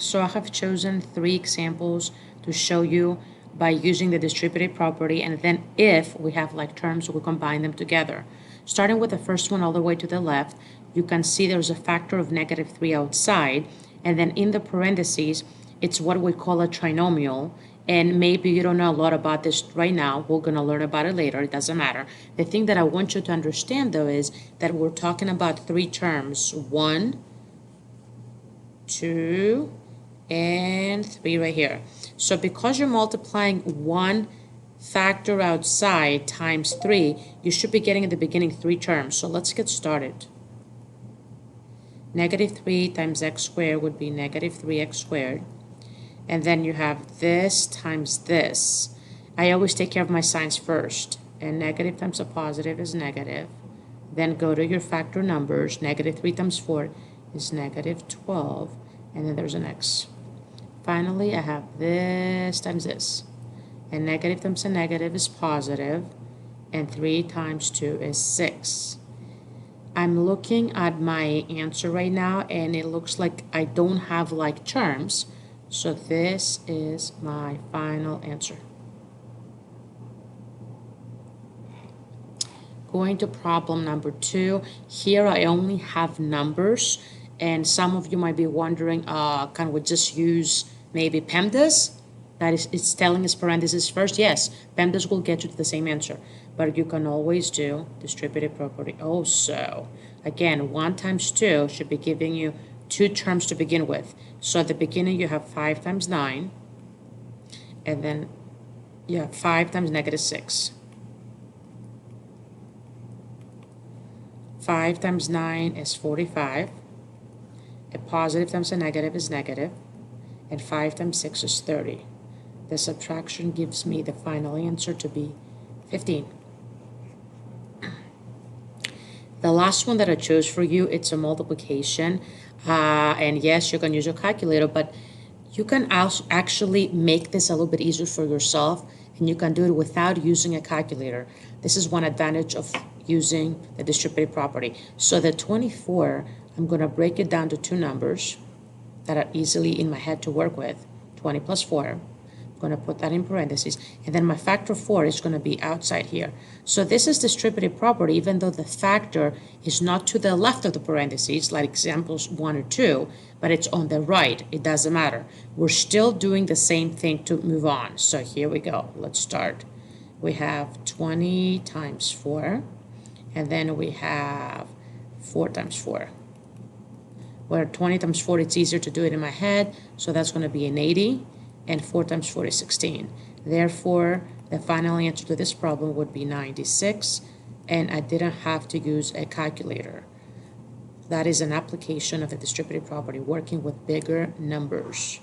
So I have chosen 3 examples to show you by using the distributive property, and then if we have like terms, we combine them together. Starting with the first one all the way to the left, you can see there's a factor of -3 outside, and then in the parentheses, it's what we call a trinomial. And maybe you don't know a lot about this right now. We're going to learn about it later. It doesn't matter. The thing that I want you to understand, though, is that we're talking about 3 terms. 1, 2, and 3 right here. So because you're multiplying one factor outside times 3, you should be getting at the beginning 3 terms. So let's get started. -3 times x squared would be -3x squared. And then you have this times this. I always take care of my signs first. And negative times a positive is negative. Then go to your factor numbers. -3 times 4 is -12. And then there's an x. Finally, I have this times this. And negative times a negative is positive. And 3 times 2 is 6. I'm looking at my answer right now, and it looks like I don't have like terms. So this is my final answer. Going to problem number 2. Here I only have numbers, and some of you might be wondering, can we just use maybe PEMDAS? That is, it's telling us parentheses first. Yes, PEMDAS will get you to the same answer, but you can always do distributive property also. Again, 1 times 2 should be giving you 2 terms to begin with. So at the beginning you have 5 times 9, and then you have 5 times -6. 5 times 9 is 45. A positive times a negative is negative. And 5 times 6 is 30. The subtraction gives me the final answer to be 15. The last one that I chose for you, it's a multiplication. And yes, you can use your calculator, but you can also actually make this a little bit easier for yourself, and you can do it without using a calculator. This is one advantage of using the distributive property. So the 24, I'm going to break it down to 2 numbers that are easily in my head to work with. 20 plus 4. I'm going to put that in parentheses, and then my factor 4 is going to be outside here. So this is distributive property, even though the factor is not to the left of the parentheses, like examples 1 or 2, but it's on the right. It doesn't matter. We're still doing the same thing to move on. So here we go. Let's start. We have 20 times 4, and then we have 4 times 4. Where 20 times 4, it's easier to do it in my head, so that's going to be an 80. And 4 times 4 is 16. Therefore, the final answer to this problem would be 96, and I didn't have to use a calculator. That is an application of the distributive property, working with bigger numbers.